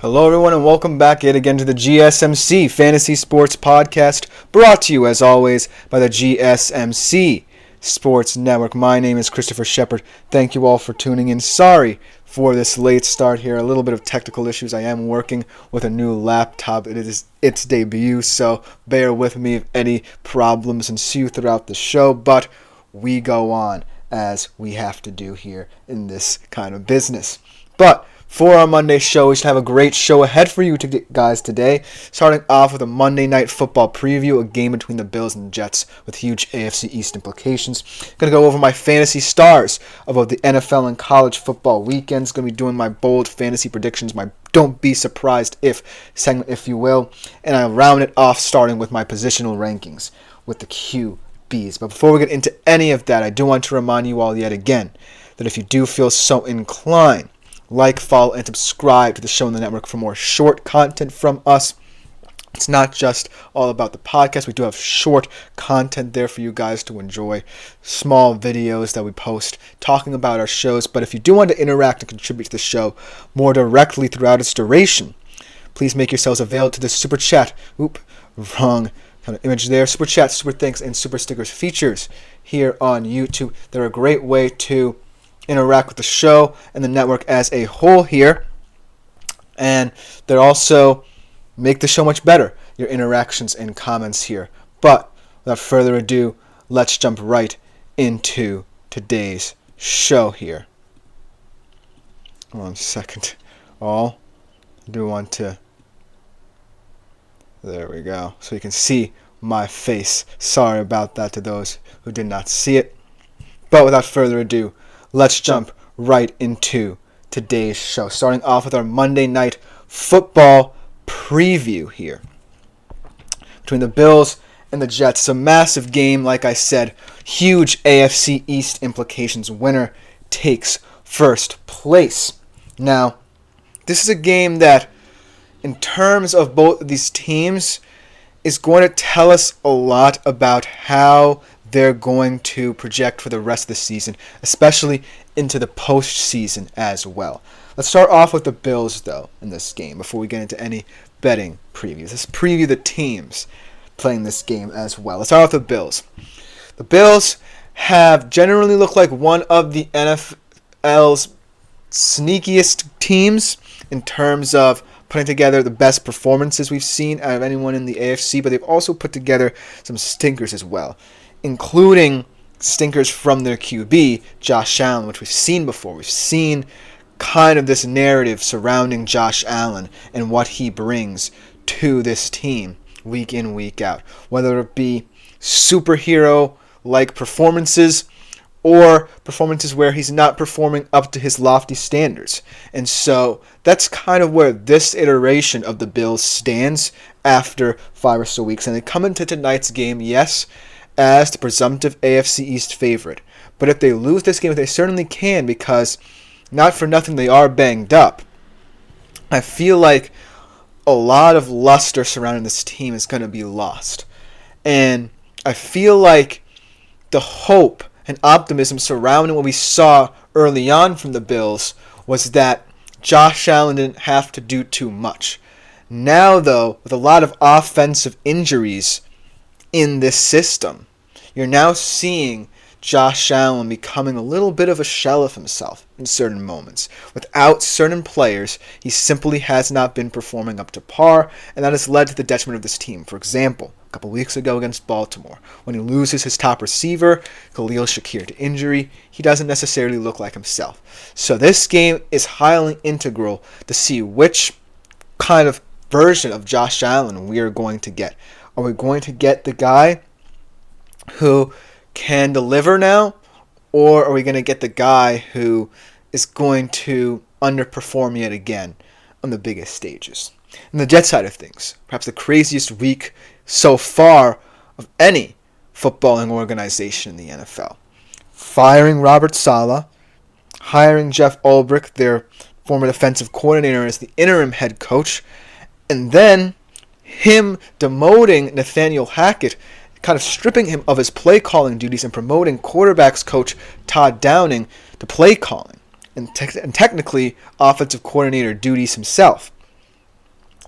Hello everyone and welcome back yet again to the GSMC Fantasy Sports Podcast, brought to you as always by the GSMC Sports Network. My name is Christopher Shepard. Thank you all for tuning in. Sorry for this late start here, a little bit of technical issues. I am working with a new laptop. It is its debut, so bear with me if any problems ensue throughout the show, but we go on as we have to do here in this kind of business. But for our Monday show, we should have a great show ahead for you guys today. Starting off with a Monday Night Football preview, a game between the Bills and Jets with huge AFC East implications. Going to go over my fantasy stars of both the NFL and college football weekends. Going to be doing my bold fantasy predictions, my don't be surprised if segment, if you will. And I'll round it off starting with my positional rankings with the QBs. But before we get into any of that, I do want to remind you all yet again that if you do feel so inclined, like, follow, and subscribe to the show on the network for more short content from us. It's not just all about the podcast. We do have short content there for you guys to enjoy. Small videos that we post talking about our shows. But if you do want to interact and contribute to the show more directly throughout its duration, please make yourselves available to the Super Chat. Wrong kind of image there. Super Chat, Super Thanks, and Super Stickers features here on YouTube. They're a great way to interact with the show and the network as a whole here, and they also make the show much better, your interactions and comments here. But without further ado, let's jump right into today's show here. One second. I do want to, there we go, so you can see my face. Sorry about that to those who did not see it. But without further ado, let's jump right into today's show, starting off with our Monday Night Football preview here between the Bills and the Jets. It's a massive game, like I said, huge AFC East implications. Winner takes first place. Now, this is a game that, in terms of both of these teams, is going to tell us a lot about how they're going to project for the rest of the season, especially into the postseason as well. Let's start off with the Bills, though, in this game before we get into any betting previews. Let's preview the teams playing this game as well. Let's start off with the Bills. The Bills have generally looked like one of the NFL's sneakiest teams in terms of putting together the best performances we've seen out of anyone in the AFC, but they've also put together some stinkers as well, including stinkers from their QB, Josh Allen, which we've seen before. We've seen kind of this narrative surrounding Josh Allen and what he brings to this team week in, week out, whether it be superhero-like performances or performances where he's not performing up to his lofty standards. And so that's kind of where this iteration of the Bills stands after 5 or so weeks. And they come into tonight's game, yes, as the presumptive AFC East favorite. But if they lose this game, they certainly can, because not for nothing they are banged up. I feel like a lot of luster surrounding this team is going to be lost. And I feel like the hope and optimism surrounding what we saw early on from the Bills was that Josh Allen didn't have to do too much. Now, though, with a lot of offensive injuries in this system, you're now seeing Josh Allen becoming a little bit of a shell of himself in certain moments. Without certain players, he simply has not been performing up to par, and that has led to the detriment of this team. For example, a couple weeks ago against Baltimore, when he loses his top receiver, Khalil Shakir, to injury, he doesn't necessarily look like himself. So this game is highly integral to see which kind of version of Josh Allen we are going to get. Are we going to get the guy who can deliver now, or are we going to get the guy who is going to underperform yet again on the biggest stages? On the Jet side of things, perhaps the craziest week so far of any footballing organization in the NFL. Firing Robert Saleh, hiring Jeff Ulbrich, their former defensive coordinator, as the interim head coach, and then him demoting Nathaniel Hackett, kind of stripping him of his play calling duties and promoting quarterbacks coach Todd Downing to play calling and technically offensive coordinator duties himself.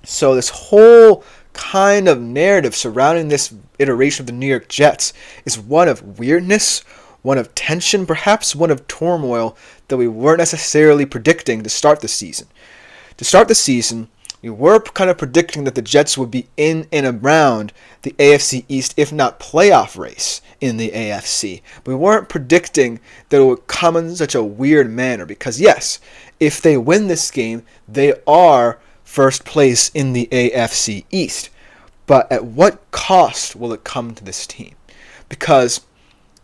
So this whole kind of narrative surrounding this iteration of the New York Jets is one of weirdness, one of tension, perhaps one of turmoil that we weren't necessarily predicting to start the season. To start the season, we were kind of predicting that the Jets would be in and around the AFC East, if not playoff race in the AFC. We weren't predicting that it would come in such a weird manner because, yes, if they win this game, they are first place in the AFC East. But at what cost will it come to this team? Because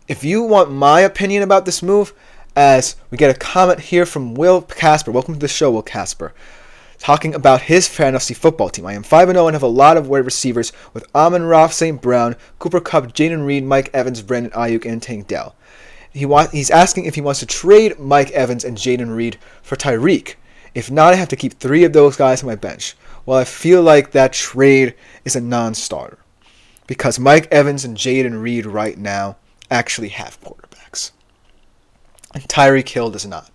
if you want my opinion about this move, as we get a comment here from Will Casper. Welcome to the show, Will Casper. Talking about his fantasy football team. I am 5-0 and have a lot of wide receivers with Amon-Ra St. Brown, Cooper Kupp, Jaden Reed, Mike Evans, Brandon Ayuk, and Tank Dell. He's asking if he wants to trade Mike Evans and Jaden Reed for Tyreek. If not, I have to keep 3 of those guys on my bench. Well, I feel like that trade is a non-starter because Mike Evans and Jaden Reed right now actually have quarterbacks. And Tyreek Hill does not.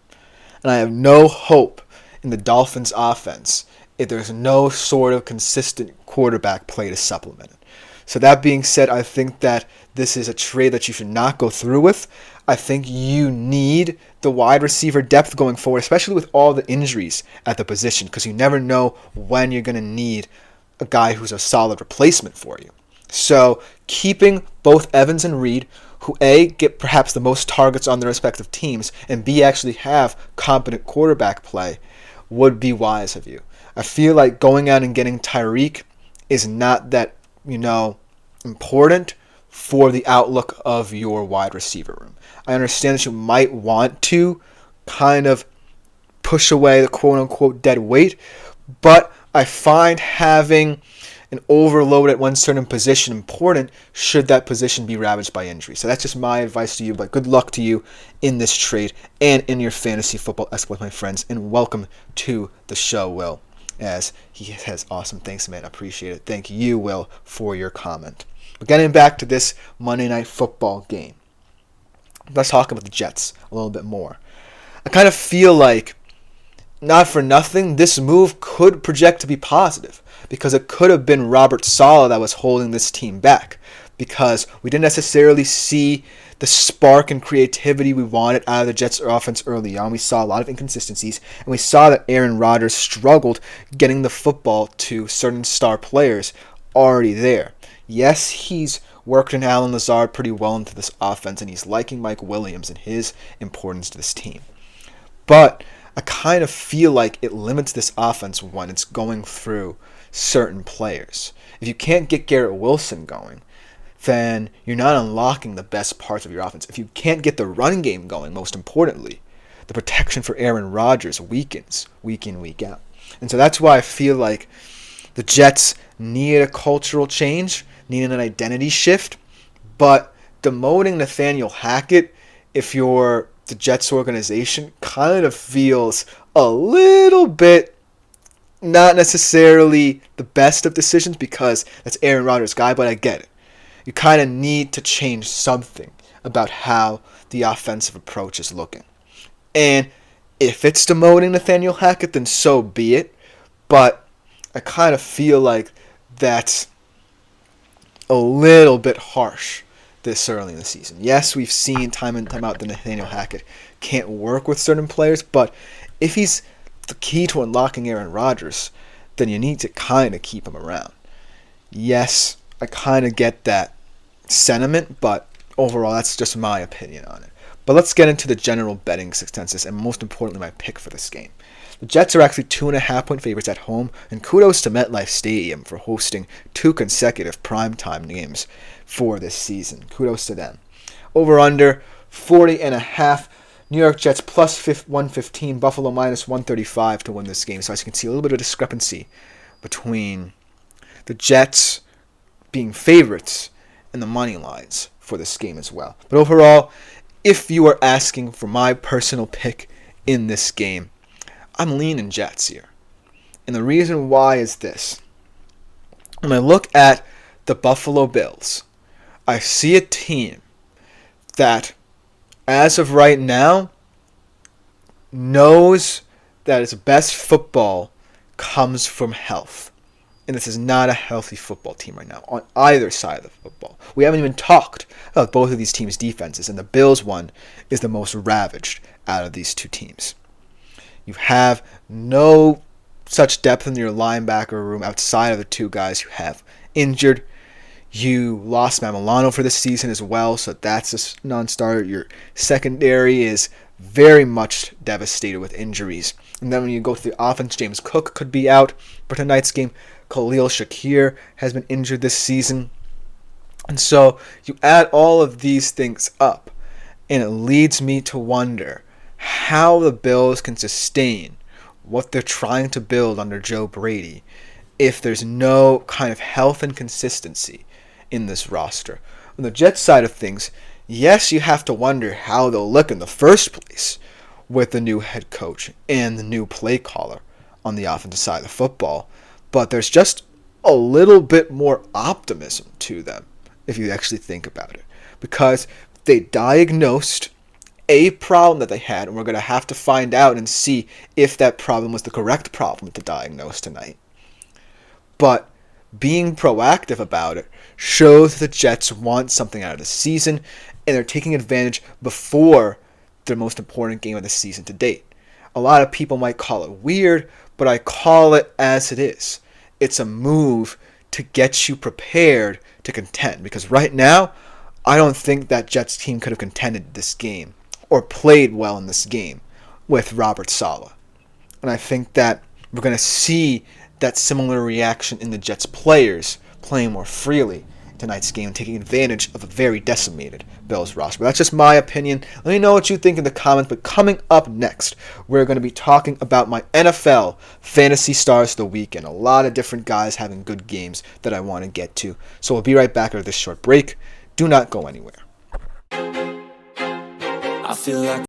And I have no hope in the Dolphins' offense if there's no sort of consistent quarterback play to supplement it. So that being said, I think that this is a trade that you should not go through with. I think you need the wide receiver depth going forward, especially with all the injuries at the position, because you never know when you're going to need a guy who's a solid replacement for you. So keeping both Evans and Reed, who A, get perhaps the most targets on their respective teams, and B, actually have competent quarterback play, would be wise of you. I feel like going out and getting Tyreek is not that, important for the outlook of your wide receiver room. I understand that you might want to kind of push away the quote-unquote dead weight, but I find having an overload at one certain position important should that position be ravaged by injury. So that's just my advice to you, but good luck to you in this trade and in your fantasy football exploits, my friends, and welcome to the show, Will, as he has awesome. Thanks, man. I appreciate it. Thank you, Will, for your comment. But getting back to this Monday Night Football game, let's talk about the Jets a little bit more. I kind of feel like, not for nothing, this move could project to be positive because it could have been Robert Saleh that was holding this team back because we didn't necessarily see the spark and creativity we wanted out of the Jets' offense early on. We saw a lot of inconsistencies, and we saw that Aaron Rodgers struggled getting the football to certain star players already there. Yes, he's worked in Allen Lazard pretty well into this offense, and he's liking Mike Williams and his importance to this team. But I kind of feel like it limits this offense when it's going through certain players. If you can't get Garrett Wilson going, then you're not unlocking the best parts of your offense. If you can't get the run game going, most importantly, the protection for Aaron Rodgers weakens week in, week out. And so that's why I feel like the Jets need a cultural change, needed an identity shift, but demoting Nathaniel Hackett, if you're the Jets organization, kind of feels a little bit not necessarily the best of decisions because that's Aaron Rodgers' guy, but I get it. You kind of need to change something about how the offensive approach is looking. And if it's demoting Nathaniel Hackett, then so be it, but I kind of feel like that's a little bit harsh this early in the season. Yes, we've seen time in time out that Nathaniel Hackett can't work with certain players, but if he's the key to unlocking Aaron Rodgers, then you need to kind of keep him around. Yes, I kind of get that sentiment, but overall, that's just my opinion on it. But let's get into the general betting consensus and most importantly, my pick for this game. The Jets are actually 2.5-point favorites at home, and kudos to MetLife Stadium for hosting 2 consecutive primetime games for this season. Kudos to them. Over-under 40.5. New York Jets plus 115. Buffalo minus 135 to win this game. So as you can see, a little bit of discrepancy between the Jets being favorites and the money lines for this game as well. But overall, if you are asking for my personal pick in this game, I'm leaning Jets here. And the reason why is this. When I look at the Buffalo Bills, I see a team that, as of right now, knows that its best football comes from health. And this is not a healthy football team right now on either side of the football. We haven't even talked about both of these teams' defenses, and the Bills one is the most ravaged out of these two teams. You have no such depth in your linebacker room outside of the two guys you have injured. You lost Matt Milano for this season as well, so that's a non-starter. Your secondary is very much devastated with injuries. And then when you go to the offense, James Cook could be out for tonight's game. Khalil Shakir has been injured this season. And so you add all of these things up, and it leads me to wonder how the Bills can sustain what they're trying to build under Joe Brady if there's no kind of health and consistency in this roster. On the Jets side of things, yes, you have to wonder how they'll look in the first place with the new head coach and the new play caller on the offensive side of the football, but there's just a little bit more optimism to them if you actually think about it, because they diagnosed a problem that they had, and we're going to have to find out and see if that problem was the correct problem to diagnose tonight. But being proactive about it shows that the Jets want something out of the season, and they're taking advantage before their most important game of the season to date. A lot of people might call it weird, but I call it as it is. It's a move to get you prepared to contend, because right now, I don't think that Jets team could have contended this game or played well in this game with Robert Saleh. And I think that we're going to see that similar reaction in the Jets players playing more freely in tonight's game, taking advantage of a very decimated Bills roster. But that's just my opinion. Let me know what you think in the comments. But coming up next, we're going to be talking about my NFL Fantasy Stars of the Week, and a lot of different guys having good games that I want to get to. So we'll be right back after this short break. Do not go anywhere. I feel like